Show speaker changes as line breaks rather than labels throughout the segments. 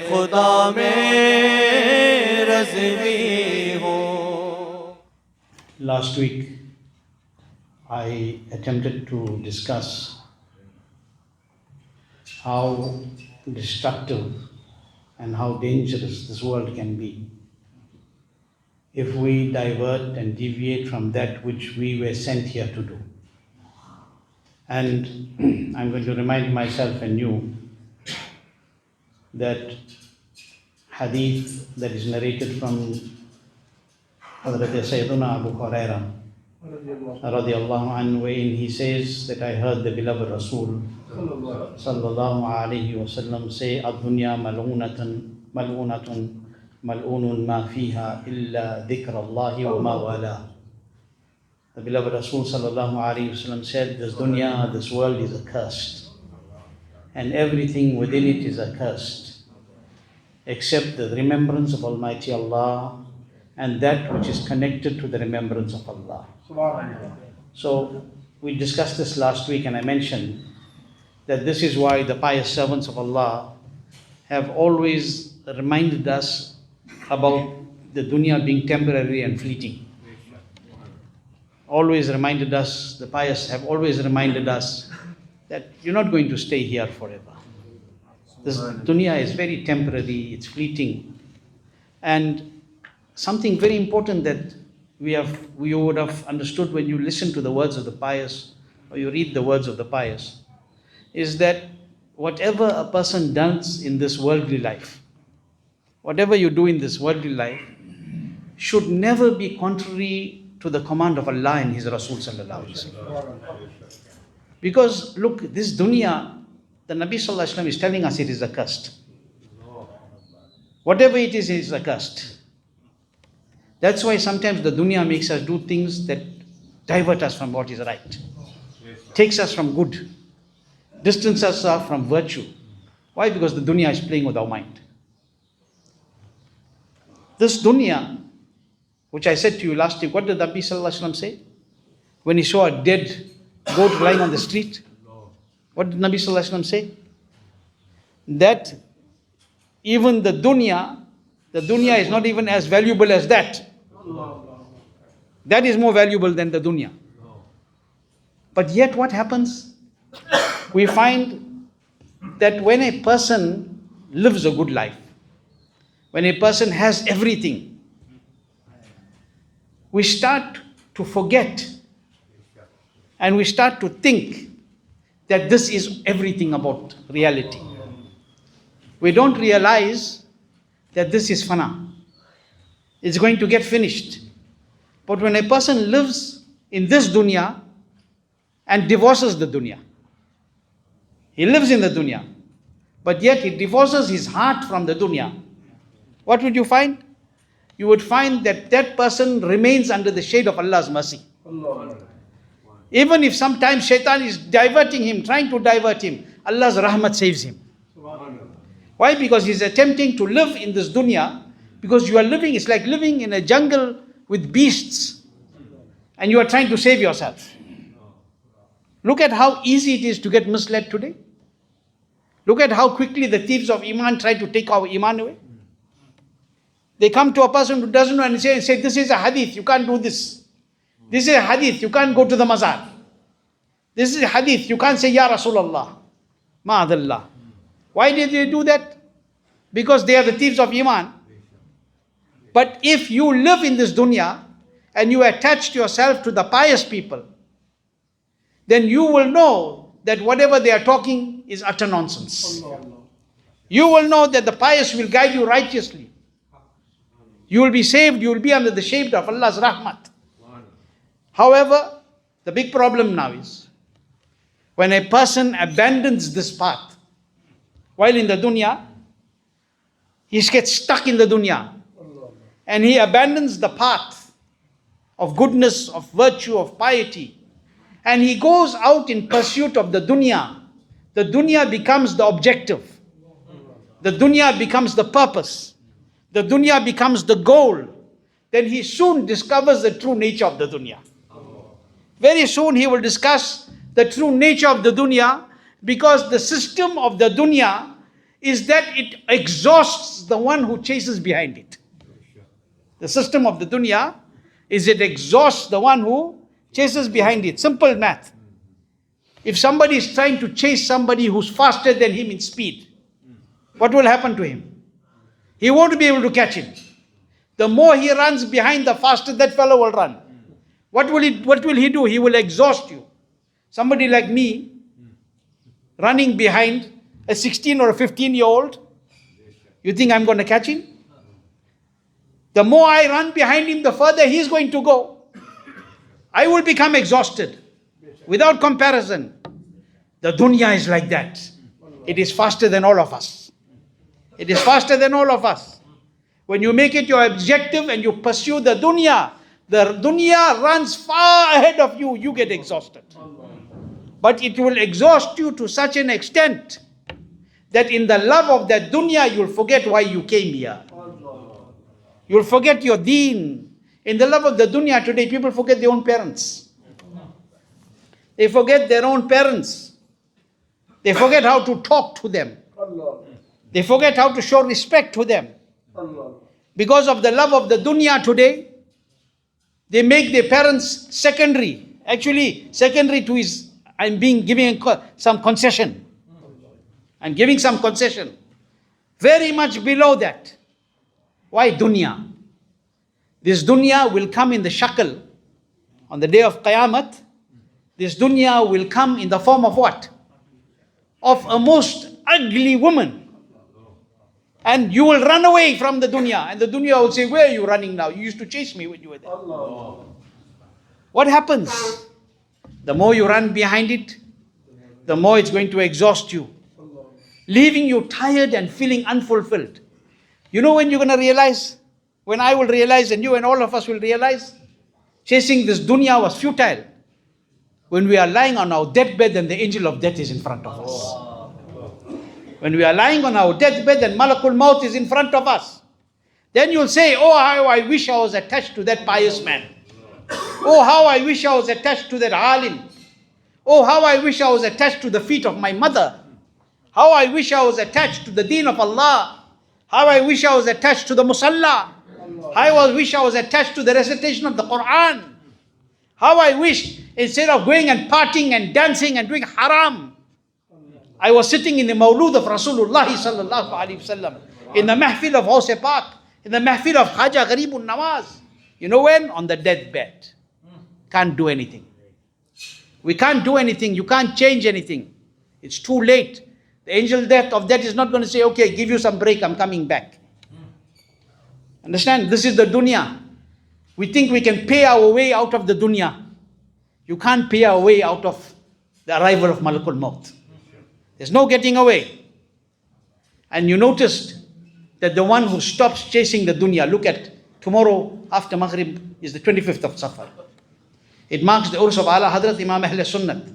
खुदा में रज़वी हो.
Last week, I attempted to discuss how destructive and how dangerous this world can be if we divert and deviate from that which we were sent here to do. And I'm going to remind myself and you that hadith that is narrated from Hazrat Sayyiduna Abu Hurairah radiallahu anhu, wherein he says that I heard the beloved Rasul sallallahu alayhi wasallam say, "Ad-dunya mal'unatun mal'unun ma fiha illa dhikr Allahi wa ma wala." The beloved Rasul sallallahu alayhi wasallam said, this dunya, this world is accursed, and everything within it is accursed, except the remembrance of Almighty Allah and that which is connected to the remembrance of Allah. So we discussed this last week, and I mentioned that this is why the pious servants of Allah have always reminded us about the dunya being temporary and fleeting. Always reminded us, the pious have always reminded us that you're not going to stay here forever. This dunya is very temporary, it's fleeting. And something very important that we would have understood when you listen to the words of the pious, or you read the words of the pious, is that whatever a person does in this worldly life, whatever you do in this worldly life, should never be contrary to the command of Allah and His Rasul sallallahu alaihi wasallam. Because look, this dunya, the Nabi sallallahu alaihi wasallam is telling us it is accursed. Whatever it is accursed. That's why sometimes the dunya makes us do things that divert us from what is right, takes us from good, distances us from virtue. Why? Because the dunya is playing with our mind. This dunya, which I said to you last week, what did the Nabi sallallahu alaihi wasallam say? When he saw a dead goat lying on the street, what did Nabi sallallahu alaihi wasallam say? That even the dunya is not even as valuable as that. That is more valuable than the dunya. But yet what happens? We find that when a person lives a good life, when a person has everything, we start to forget and we start to think that this is everything about reality. We don't realize that this is fana. It's going to get finished. But when a person lives in this dunya and divorces the dunya, he lives in the dunya, but yet he divorces his heart from the dunya, what would you find? You would find that that person remains under the shade of Allah's mercy. Even if sometimes shaitan is diverting him, trying to divert him, Allah's rahmat saves him. Why? Because he's attempting to live in this dunya, because you are living, it's like living in a jungle with beasts, and you are trying to save yourself. Look at how easy it is to get misled today. Look at how quickly the thieves of Iman try to take our Iman away. They come to a person who doesn't know and say, this is a hadith, you can't do this. This is a hadith, you can't go to the mazar. This is a hadith, you can't say Ya Rasulullah. Ma'adallah. Why did they do that? Because they are the thieves of Iman. But if you live in this dunya and you attach yourself to the pious people, then you will know that whatever they are talking is utter nonsense. You will know that the pious will guide you righteously. You will be saved, you will be under the shade of Allah's rahmat. However, the big problem now is when a person abandons this path while in the dunya, he gets stuck in the dunya and he abandons the path of goodness, of virtue, of piety, and he goes out in pursuit of the dunya. The dunya becomes the objective. The dunya becomes the purpose. The dunya becomes the goal. Then he soon discovers the true nature of the dunya. Very soon he will discuss the true nature of the dunya, because the system of the dunya is that it exhausts the one who chases behind it. The system of the dunya is it exhausts the one who chases behind it. Simple math. If somebody is trying to chase somebody who's faster than him in speed, what will happen to him? He won't be able to catch him. The more he runs behind, the faster that fellow will run. What will he do? He will exhaust you. Somebody like me, running behind a 16 or a 15-year-old, you think I'm going to catch him? The more I run behind him, the further he's going to go. I will become exhausted. Without comparison. The dunya is like that. It is faster than all of us. It is faster than all of us. When you make it your objective and you pursue the dunya runs far ahead of you, you get exhausted. But it will exhaust you to such an extent that in the love of that dunya, you'll forget why you came here. You'll forget your deen. In the love of the dunya today, people forget their own parents. They forget their own parents. They forget how to talk to them. They forget how to show respect to them. Because of the love of the dunya today, they make their parents secondary. Actually, secondary to his, giving some concession. I'm giving some concession. Very much below that. Why dunya? This dunya will come in the shakl. On the day of Qiyamah, this dunya will come in the form of what? Of a most ugly woman. And you will run away from the dunya. And the dunya will say, where are you running now? You used to chase me when you were there. What happens? The more you run behind it, the more it's going to exhaust you. Leaving you tired and feeling unfulfilled. You know when you're going to realize? When I will realize and you and all of us will realize? Chasing this dunya was futile. When we are lying on our deathbed and the angel of death is in front of us. When we are lying on our deathbed and Malakul Maut is in front of us. Then you'll say, oh, how I wish I was attached to that pious man. Oh, how I wish I was attached to that alim. Oh, how I wish I was attached to the feet of my mother. How I wish I was attached to the deen of Allah. How I wish I was attached to the musalla. How I wish I was attached to the recitation of the Quran. How I wish, instead of going and partying and dancing and doing haram, I was sitting in the mawlud of Rasulullah sallallahu alaihi wasallam, in the mahfil of House Park, in the mahfil of Haja Gharibun Nawaz. You know when? On the deathbed. Can't do anything. We can't do anything. You can't change anything. It's too late. The angel of death is not going to say, okay, give you some break, I'm coming back. Understand? This is the dunya. We think we can pay our way out of the dunya. You can't pay our way out of the arrival of Malakul Maut. There's no getting away. And you noticed that the one who stops chasing the dunya, look at tomorrow after Maghrib is the 25th of Safar. It marks the Urs of Ala Hazrat Imam Ahl Sunnat.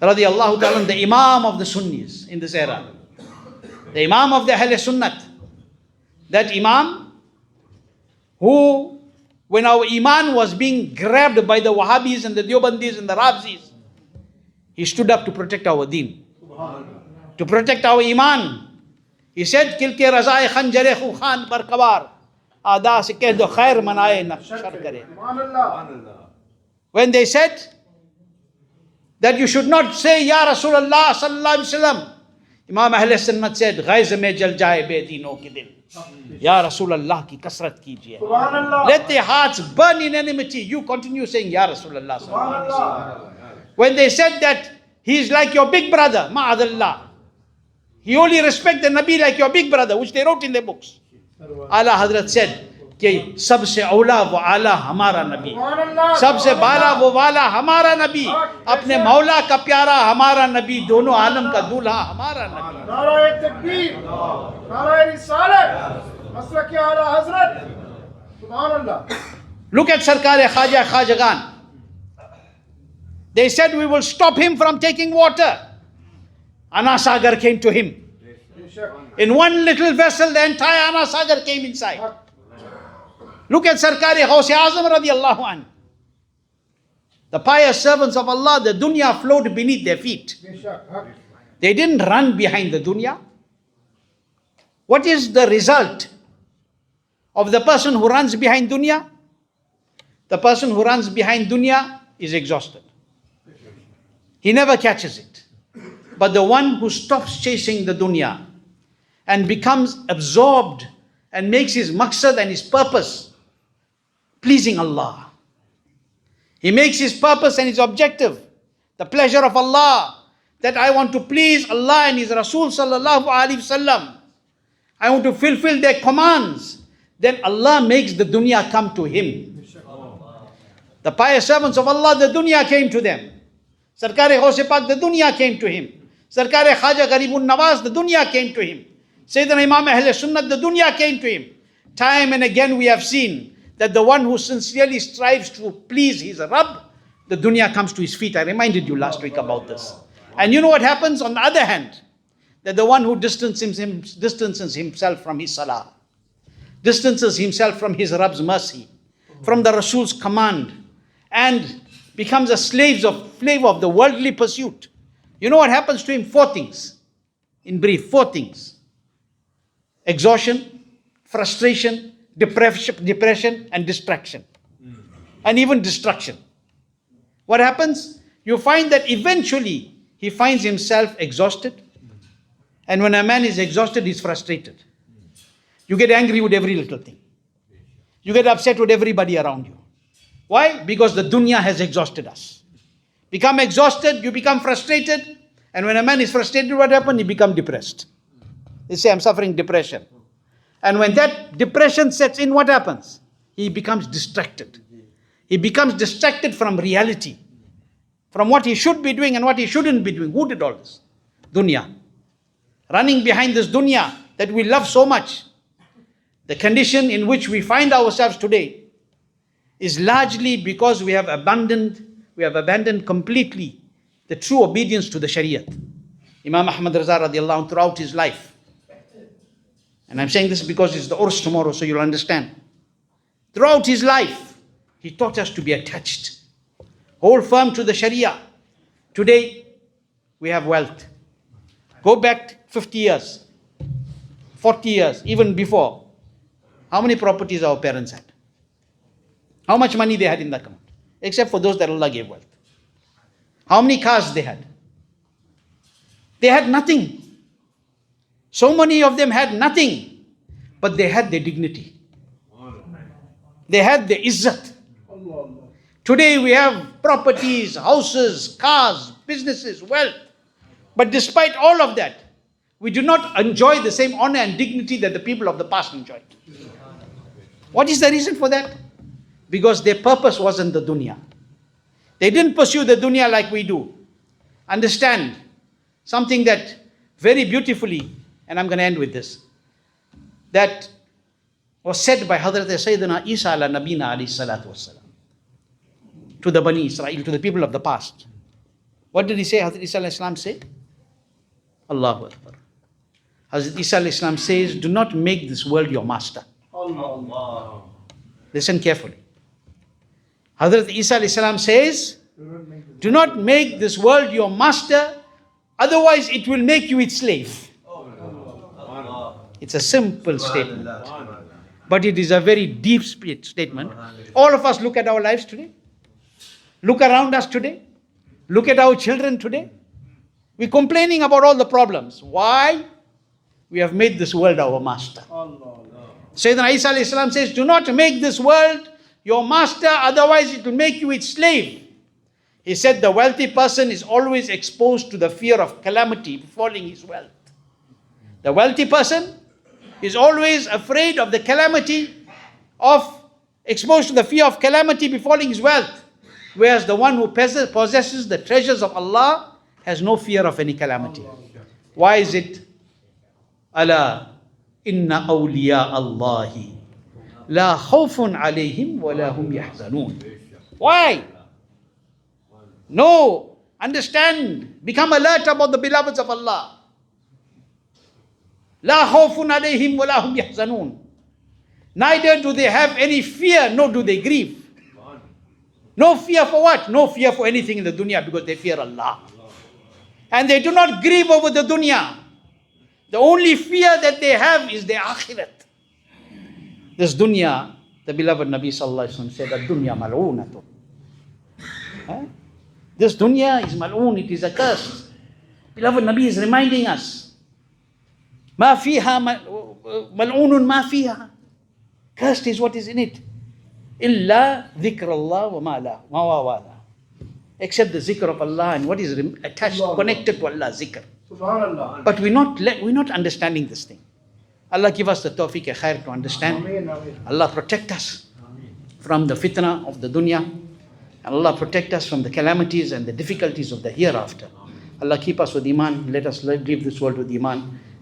Radiallahu ta'ala, the Imam of the Sunnis in this era. The Imam of the Ahl Sunnat. That Imam who, when our Iman was being grabbed by the Wahhabis and the Deobandis and the Razvis, he stood up to protect our deen. To protect our Iman. He said, Kil ke razae khanjare khu khan par kabar. Aada se keh do khair manaye na shar kare. When they said that you should not say, Ya Rasulullah sallallahu alaihi wasallam, Imam Ahl Sunnat said, Ghaiz mein jal jaye bedino ke dil. Ya Rasulullah ki kasrat kijiye. Let their hearts burn in enmity. You continue saying, Ya Rasulullah sallallahu alaihi wasallam. When they said that he is like your big brother, ma'adallah. He only respects the Nabi like your big brother, which they wrote in their books. Ala Hazrat said, कि सबसे OLA वो आला हमारा नबी, सबसे बाला वो वाला हमारा नबी, अपने मौला का प्यारा हमारा नबी, दोनों आलम का दूल्हा हमारा नबी. नाराए तकबीर, नाराए रिसालत, मसलक आला हजरत, सुभान अल्लाह. Look at Sarkar Khaja Khajagan. They said we will stop him from taking water. Anasagar came to him. In one little vessel, the entire Anasagar came inside. Look at Sarkar Ghaus Azam radiallahu anhu. The pious servants of Allah, the dunya flowed beneath their feet. They didn't run behind the dunya. What is the result of the person who runs behind dunya? The person who runs behind dunya is exhausted. He never catches it. But the one who stops chasing the dunya and becomes absorbed and makes his maqsad and his purpose pleasing Allah. He makes his purpose and his objective the pleasure of Allah, that I want to please Allah and His Rasul sallallahu alaihi wasallam. I want to fulfill their commands. Then Allah makes the dunya come to him. The pious servants of Allah, the dunya came to them. Sarkar-e Ghaus-e Pak, the dunya came to him. Sarkar-e Khaja Garibun Nawaz, the dunya came to him. Sayyidina Imam Ahl Sunnat, the dunya came to him. Time and again we have seen that the one who sincerely strives to please his Rabb, the dunya comes to his feet. I reminded you last week about this. And you know what happens on the other hand? That the one who distances himself from his salah, distances himself from his Rabb's mercy, from the Rasul's command, and becomes a slave of the worldly pursuit. You know what happens to him? 4 things. In brief, 4 things. Exhaustion, frustration, depression and distraction. And even destruction. What happens? You find that eventually he finds himself exhausted. And when a man is exhausted, he's frustrated. You get angry with every little thing. You get upset with everybody around you. Why? Because the dunya has exhausted us. Become exhausted, you become frustrated. And when a man is frustrated, what happens? He becomes depressed. They say, I'm suffering depression. And when that depression sets in, what happens? He becomes distracted. He becomes distracted from reality, from what he should be doing and what he shouldn't be doing. Who did all this? Dunya. Running behind this dunya that we love so much. The condition in which we find ourselves today is largely because we have abandoned completely the true obedience to the Shariat. Imam Ahmad Raza radiallahu anhu, throughout his life, and I'm saying this because it's the Urs tomorrow, so you'll understand. Throughout his life, he taught us to be attached, hold firm to the Sharia. Today, we have wealth. Go back 50 years, 40 years, even before. How many properties our parents had? How much money they had in the account? Except for those that Allah gave wealth. How many cars they had? They had nothing. So many of them had nothing. But they had their dignity. They had their izzat. Today we have properties, houses, cars, businesses, wealth. But despite all of that, we do not enjoy the same honor and dignity that the people of the past enjoyed. What is the reason for that? Because their purpose wasn't the dunya. They didn't pursue the dunya like we do. Understand something that very beautifully, and I'm going to end with this, that was said by Hazrat Sayyidina Isa ala Nabina alayhi salatu wassalam to the Bani Israel, to the people of the past. What did he say? Hazrat Isa alayhi salam say? Allahu Akbar. Hazrat Isa alayhi salam says, do not make this world your master. Allah. Listen carefully. Hazrat Isa alayhi salam says, do not make this world your master, otherwise it will make you its slave. It's a simple statement, but it is a very deep statement. All of us look at our lives today. Look around us today. Look at our children today. We're complaining about all the problems. Why? We have made this world our master. Sayyidina Isa alayhi salam says, do not make this world your master, otherwise it will make you its slave. He said the wealthy person is always exposed to the fear of calamity befalling his wealth. The wealthy person is always afraid of the calamity exposed to the fear of calamity befalling his wealth. Whereas the one who possesses the treasures of Allah has no fear of any calamity. Why is it? Ala inna awliya Allahi la khawfun alayhim wa la hum yahzanun. Why? No, understand, become alert about the beloveds of Allah. La khawfun alayhim wa la hum yahzanun. Neither do they have any fear, nor do they grieve. No fear for what? No fear for anything in the dunya, because they fear Allah. And they do not grieve over the dunya. The only fear that they have is the akhirat. This dunya, the beloved Nabi Sallallahu Alaihi Wasallam said, "Ad-dunya mal'oonatun." This dunya is mal'oon, it is accursed. Beloved Nabi is reminding us, "Ma fiha mal'oonun ma fiha." Cursed is what is in it. Illa dhikrullah wa ma wala. Except the zikr of Allah and what is attached, connected to Allah, zikr.
Subhanallah.
But we're not understanding this thing. Allah give us the tawfiq and khair to understand. Allah protect us from the fitna of the dunya. And Allah protect us from the calamities and the difficulties of the hereafter. Allah keep us with iman. Let us leave this world with iman.